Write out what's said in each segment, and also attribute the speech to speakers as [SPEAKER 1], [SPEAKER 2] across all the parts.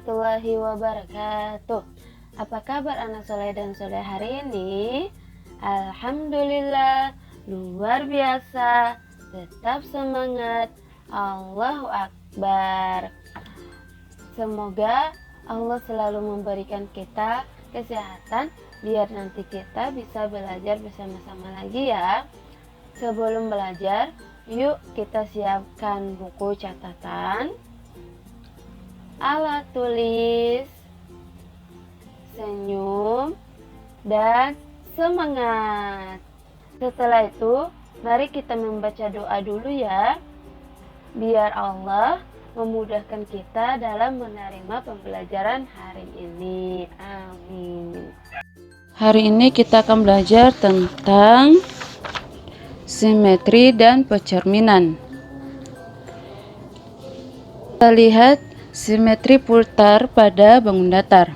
[SPEAKER 1] warahmatullahi wabarakatuh. Apa kabar anak soleh dan soleh hari ini? Alhamdulillah, luar biasa. Tetap semangat. Allahu Akbar. Semoga Allah selalu memberikan kita kesehatan biar nanti kita bisa belajar bersama-sama lagi ya. Sebelum belajar, yuk kita siapkan buku catatan, alat tulis, senyum, dan semangat. Setelah itu, mari kita membaca doa dulu ya, biar Allah memudahkan kita dalam menerima pembelajaran hari ini. Amin.
[SPEAKER 2] Hari ini kita akan belajar tentang simetri dan pencerminan. Kita lihat simetri putar pada bangun datar.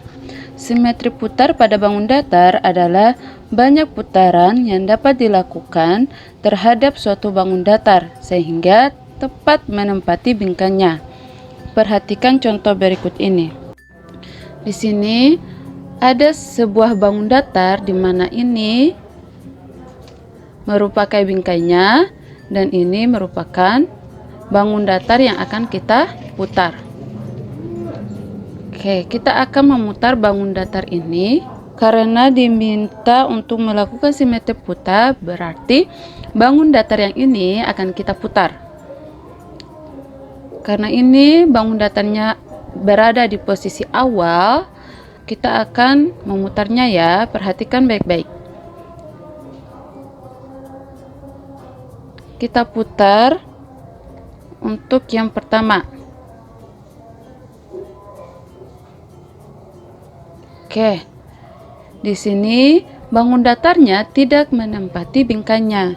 [SPEAKER 2] Simetri putar pada bangun datar adalah banyak putaran yang dapat dilakukan terhadap suatu bangun datar sehingga tepat menempati bingkainya. Perhatikan contoh berikut ini. Di sini ada sebuah bangun datar di mana ini merupakan bingkainya dan ini merupakan bangun datar yang akan kita putar. Oke, kita akan memutar bangun datar ini karena diminta untuk melakukan simetri putar, berarti bangun datar yang ini akan kita putar. Karena ini bangun datarnya berada di posisi awal, kita akan memutarnya ya, perhatikan baik-baik. Kita putar untuk yang pertama. Oke, di sini bangun datarnya tidak menempati bingkainya.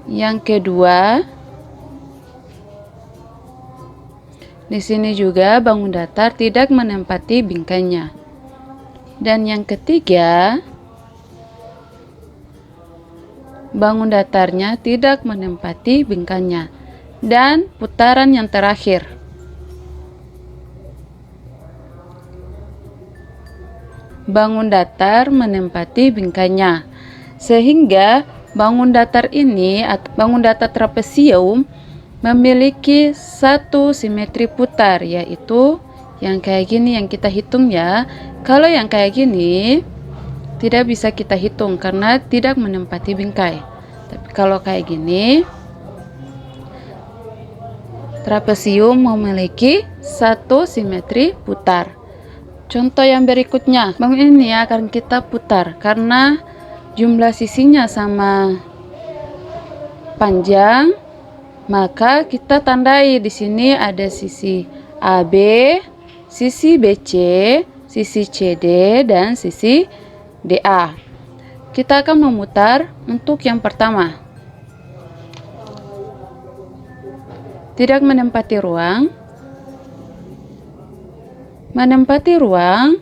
[SPEAKER 2] Yang kedua, di sini juga bangun datar tidak menempati bingkainya. Dan yang ketiga, bangun datarnya tidak menempati bingkainya. Dan putaran yang terakhir, bangun datar menempati bingkainya, sehingga bangun datar ini atau bangun datar trapesium memiliki satu simetri putar, yaitu yang kayak gini yang kita hitung ya. Kalau yang kayak gini tidak bisa kita hitung karena tidak menempati bingkai. Tapi kalau kayak gini, trapesium memiliki satu simetri putar. Contoh yang berikutnya, bangun ini akan kita putar karena jumlah sisinya sama panjang, maka kita tandai di sini ada sisi AB, sisi BC, sisi CD, dan sisi DA. Kita akan memutar untuk yang pertama. Tidak menempati ruang. Menempati ruang,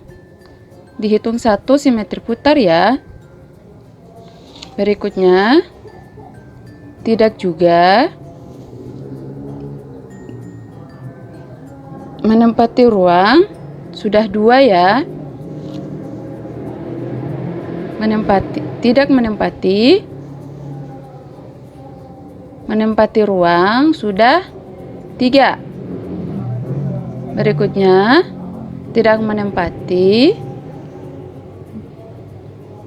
[SPEAKER 2] dihitung satu simetri putar ya. Berikutnya, tidak juga. Menempati ruang, sudah dua ya. Tidak menempati. Menempati ruang, sudah tiga. Berikutnya, tidak menempati.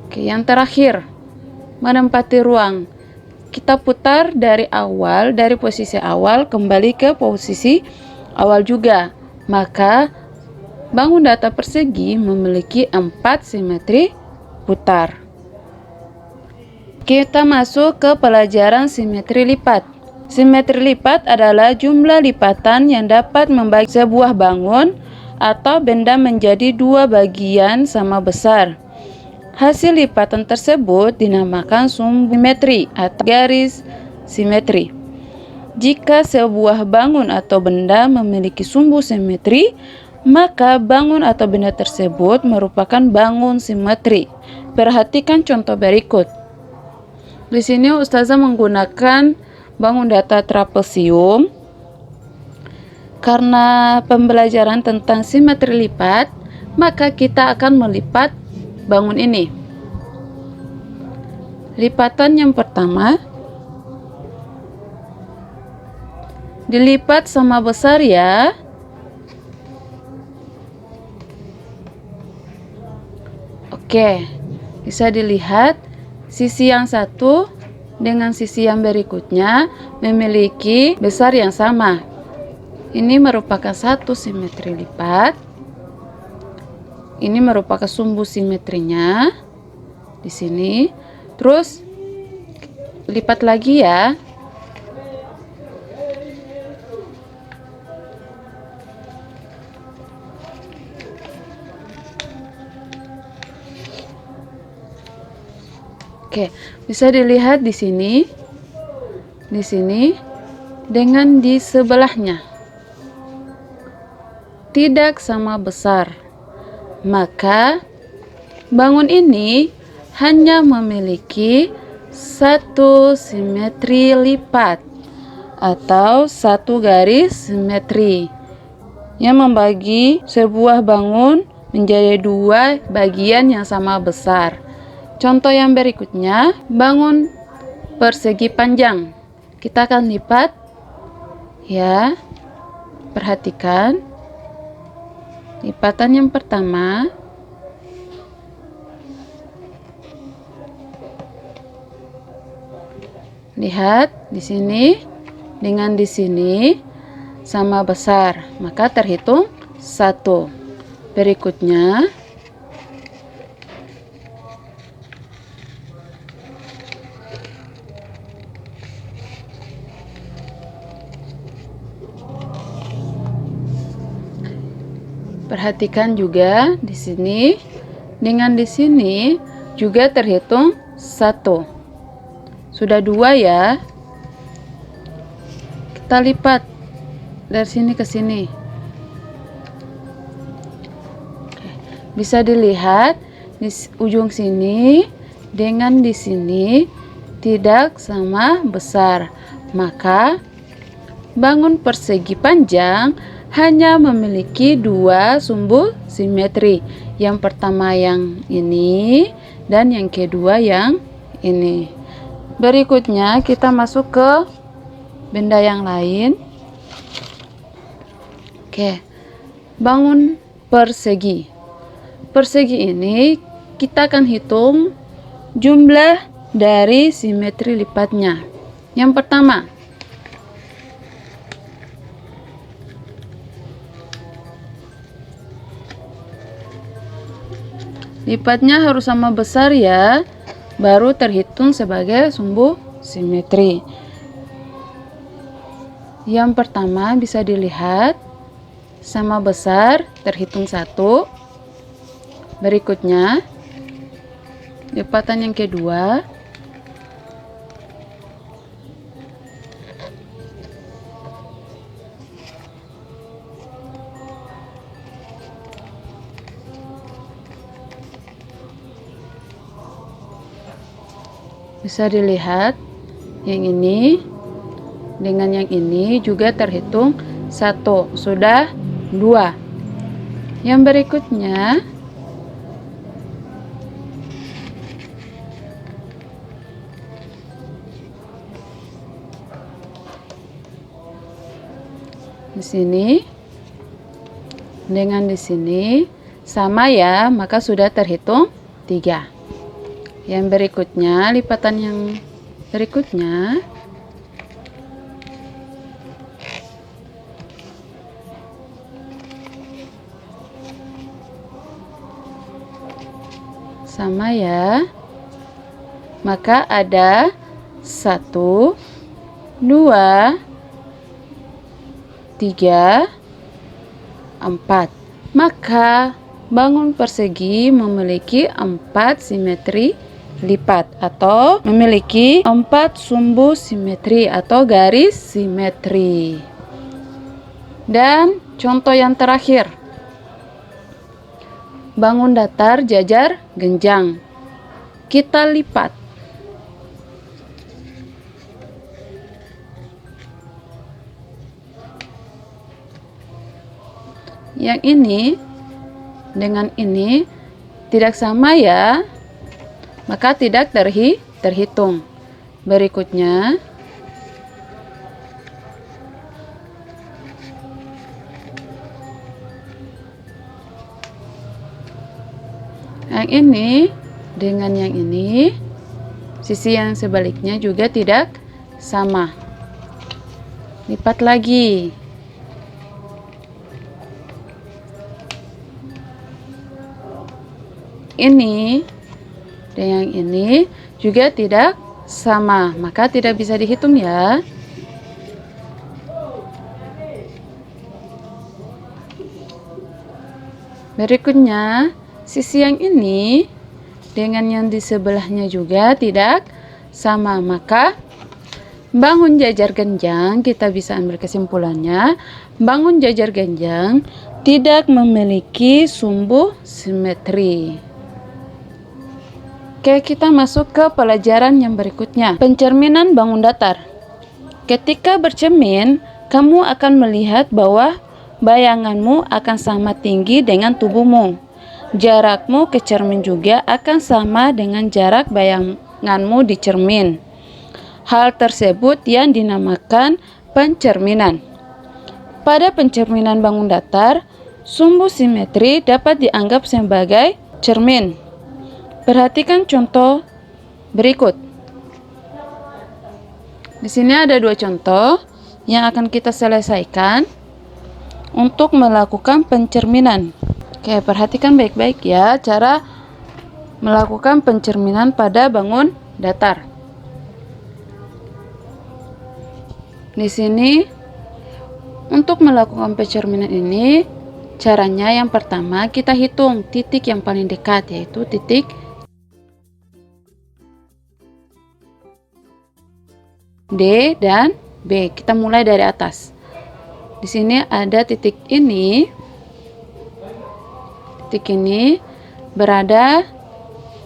[SPEAKER 2] Oke, yang terakhir, menempati ruang. Kita putar dari awal, dari posisi awal kembali ke posisi awal juga. Maka bangun datar persegi memiliki 4 simetri putar. Kita masuk ke pelajaran simetri lipat. Simetri lipat adalah jumlah lipatan yang dapat membagi sebuah bangun atau benda menjadi dua bagian sama besar. Hasil lipatan tersebut dinamakan sumbu simetri atau garis simetri. Jika sebuah bangun atau benda memiliki sumbu simetri, maka bangun atau benda tersebut merupakan bangun simetri. Perhatikan contoh berikut. Di sini Ustazah menggunakan bangun datar trapesium Karena pembelajaran tentang simetri lipat, maka kita akan melipat bangun ini. Lipatan yang pertama, dilipat sama besar ya. Oke, bisa dilihat sisi yang satu dengan sisi yang berikutnya memiliki besar yang sama. Ini merupakan satu simetri lipat. Ini merupakan sumbu simetrinya di sini. Terus lipat lagi ya. Oke, bisa dilihat di sini dengan di sebelahnya tidak sama besar. Maka bangun ini hanya memiliki satu simetri lipat atau satu garis simetri yang membagi sebuah bangun menjadi dua bagian yang sama besar. Contoh yang berikutnya, bangun persegi panjang. Kita akan lipat ya. Perhatikan lipatan yang pertama. Lihat di sini dengan di sini sama besar, maka terhitung 1. Berikutnya perhatikan juga di sini dengan di sini juga terhitung 1. Sudah 2 ya. Kita lipat dari sini ke sini. Oke. Bisa dilihat di ujung sini dengan di sini tidak sama besar. Maka bangun persegi panjang hanya memiliki 2 sumbu simetri. Yang pertama yang ini dan yang kedua yang ini. Berikutnya kita masuk ke benda yang lain. Oke, bangun persegi. Persegi ini kita akan hitung jumlah dari simetri lipatnya. Yang pertama, lipatnya harus sama besar ya, baru terhitung sebagai sumbu simetri. Yang pertama bisa dilihat sama besar, terhitung 1. Berikutnya lipatan yang kedua, bisa dilihat yang ini dengan yang ini juga terhitung 1. Sudah 2. Yang berikutnya di sini dengan di sini sama ya, maka sudah terhitung 3. Yang berikutnya, lipatan yang berikutnya sama ya, maka ada 1, 2, 3, 4. Maka bangun persegi memiliki 4 simetri lipat atau memiliki 4 sumbu simetri atau garis simetri. Dan contoh yang terakhir, bangun datar jajar genjang. Kita lipat. yang ini dengan ini tidak sama ya, maka tidak terhitung. Berikutnya yang ini dengan yang ini, sisi yang sebaliknya juga tidak sama. Lipat lagi. Ini dan yang ini juga tidak sama, maka tidak bisa dihitung ya. Berikutnya, sisi yang ini dengan yang di sebelahnya juga tidak sama, maka bangun jajar genjang kita bisa ambil kesimpulannya, bangun jajar genjang tidak memiliki sumbu simetri. Oke, kita masuk ke pelajaran yang berikutnya. Pencerminan bangun datar. Ketika bercermin, kamu akan melihat bahwa bayanganmu akan sama tinggi dengan tubuhmu. Jarakmu ke cermin juga akan sama dengan jarak bayanganmu di cermin. Hal tersebut yang dinamakan pencerminan. Pada pencerminan bangun datar, sumbu simetri dapat dianggap sebagai cermin. Perhatikan contoh berikut. Di sini ada dua contoh yang akan kita selesaikan untuk melakukan pencerminan. Oke, perhatikan baik-baik ya cara melakukan pencerminan pada bangun datar. Di sini untuk melakukan pencerminan ini, caranya yang pertama kita hitung titik yang paling dekat, yaitu titik D dan B. Kita mulai dari atas. Di sini ada titik ini. Titik ini berada,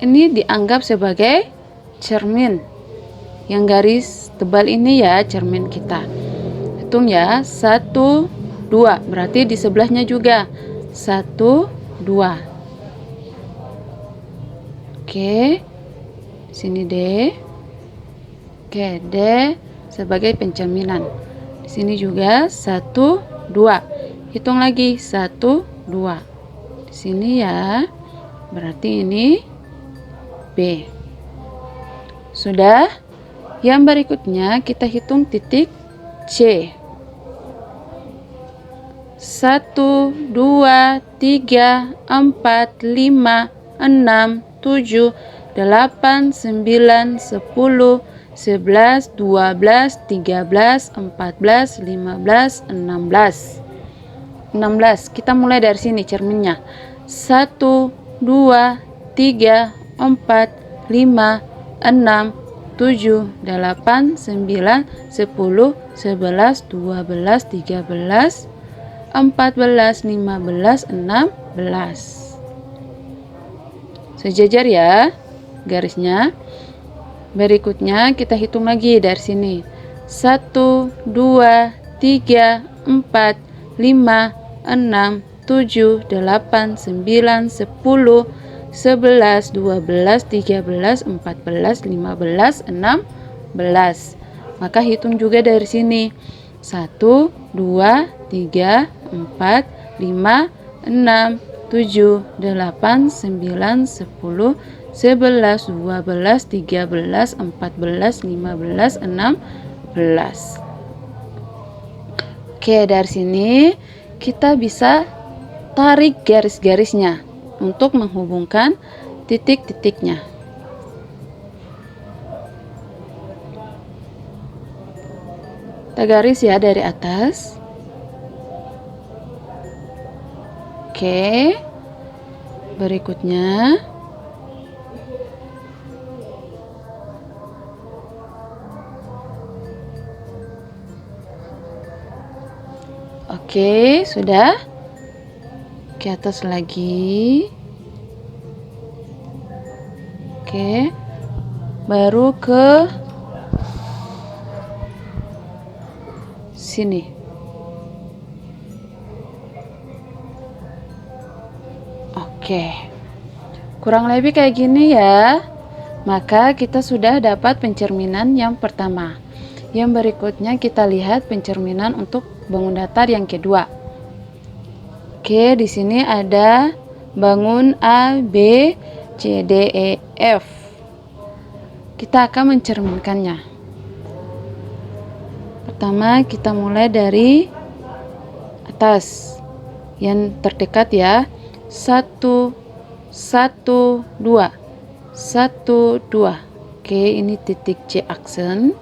[SPEAKER 2] ini dianggap sebagai cermin. Yang garis tebal ini ya cermin kita. Hitung ya, 1, 2. Berarti di sebelahnya juga 1, 2. Oke. Sini D. Oke, D sebagai pencerminan. Di sini juga 1, 2. Hitung lagi 1, 2. Di sini ya. Berarti ini B. Sudah? Yang berikutnya kita hitung titik C. 1, 2, 3, 4, 5, 6, 7, 8, 9, 10, 11, 12, 13, 14, 15, 16. 16. Kita mulai dari sini cerminnya. 1, 2, 3, 4, 5, 6, 7, 8, 9, 10, 11, 12, 13, 14, 15, 16. Sejajar ya garisnya. Berikutnya kita hitung lagi dari sini. 1, 2, 3, 4, 5, 6, 7, 8, 9, 10, 11, 12, 13, 14, 15, 16. Maka hitung juga dari sini. 1, 2, 3, 4, 5, 6, 7, 8, 9, 10, 11, 12, 13, 14, 15, 16. Oke, dari sini kita bisa tarik garis-garisnya untuk menghubungkan titik-titiknya. Kita garis ya dari atas. Oke. Berikutnya oke, sudah. Ke atas lagi. Oke. Baru ke sini. Oke, kurang lebih kayak gini ya. Maka kita sudah dapat pencerminan yang pertama. Yang berikutnya kita lihat pencerminan untuk bangun datar yang kedua. Oke, di sini ada bangun A, B, C, D, E, F. Kita akan mencerminkannya. Pertama kita mulai dari atas yang terdekat ya. 1, 1, 2, 1, 2. Oke, ini titik C aksen.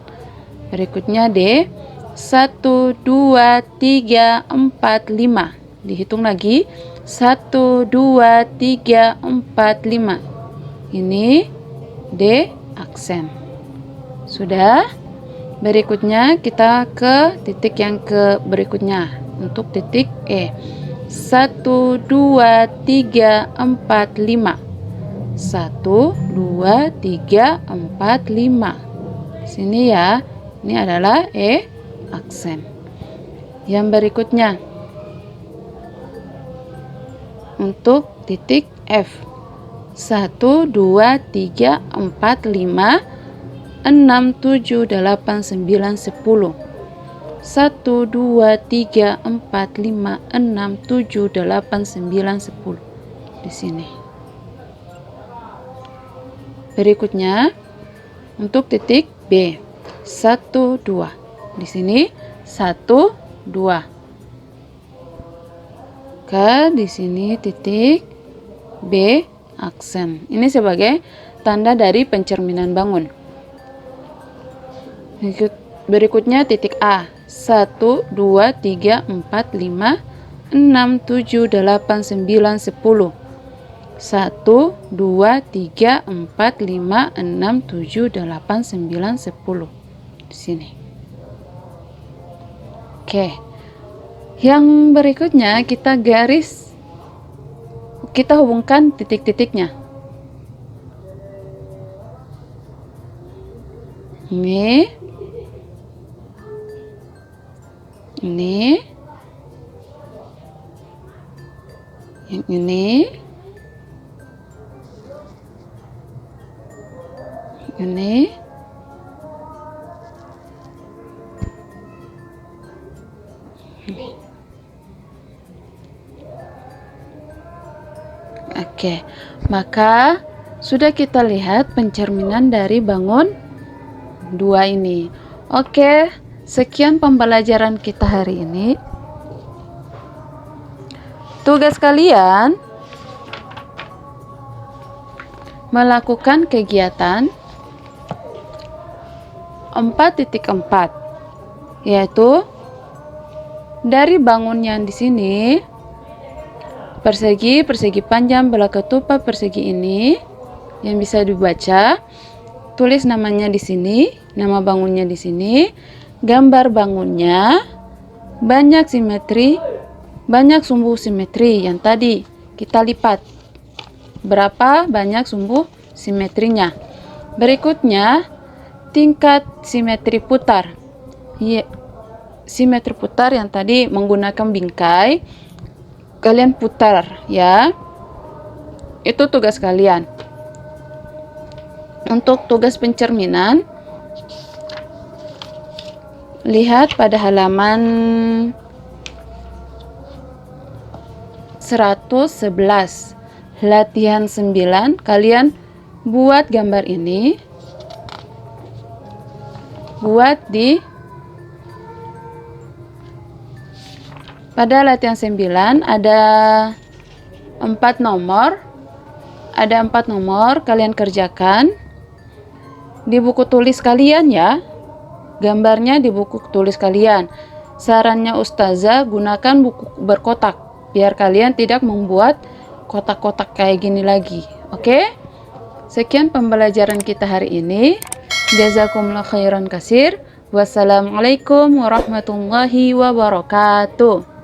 [SPEAKER 2] Berikutnya D. 1, 2, 3, 4, 5. Dihitung lagi. 1, 2, 3, 4, 5. Ini D aksen. Sudah. Berikutnya kita ke titik yang ke berikutnya. Untuk titik E. 1, 2, 3, 4, 5. 1, 2, 3, 4, 5. Sini ya. Ini adalah E aksen. Yang berikutnya untuk titik F. 1, 2, 3, 4, 5, 6, 7, 8, 9, 10. 1, 2, 3, 4, 5, 6, 7, 8, 9, 10. Di sini. Berikutnya untuk titik B. 1, 2. Di sini 1, 2. Di sini titik B aksen. Ini sebagai tanda dari pencerminan bangun. Berikutnya titik A. 1, 2, 3, 4, 5, 6, 7, 8, 9, 10. 1, 2, 3, 4, 5, 6, 7, 8, 9, 10. Di sini. Oke. Yang berikutnya kita hubungkan titik-titiknya. Ini. Yang ini. Oke, maka sudah kita lihat pencerminan dari bangun 2 ini. Oke, sekian pembelajaran kita hari ini. Tugas kalian melakukan kegiatan 4.4, yaitu dari bangun yang di sini persegi panjang belah ketupat persegi ini yang bisa dibaca, tulis namanya di sini, nama bangunnya di sini, gambar bangunnya, banyak simetri, banyak sumbu simetri yang tadi kita lipat. Berapa banyak sumbu simetrinya. Berikutnya tingkat simetri putar. Simetri putar yang tadi menggunakan bingkai, kalian putar ya. Itu tugas kalian. Untuk tugas pencerminan, lihat pada halaman 111 latihan 9. Kalian buat gambar ini, buat pada latihan 9 ada 4 nomor. Ada 4 nomor, kalian kerjakan di buku tulis kalian ya. Gambarnya di buku tulis kalian. Sarannya ustazah, gunakan buku berkotak biar kalian tidak membuat kotak-kotak kayak gini lagi. Oke? Sekian pembelajaran kita hari ini. Jazakumullah khairan kasir. Wassalamualaikum warahmatullahi wabarakatuh.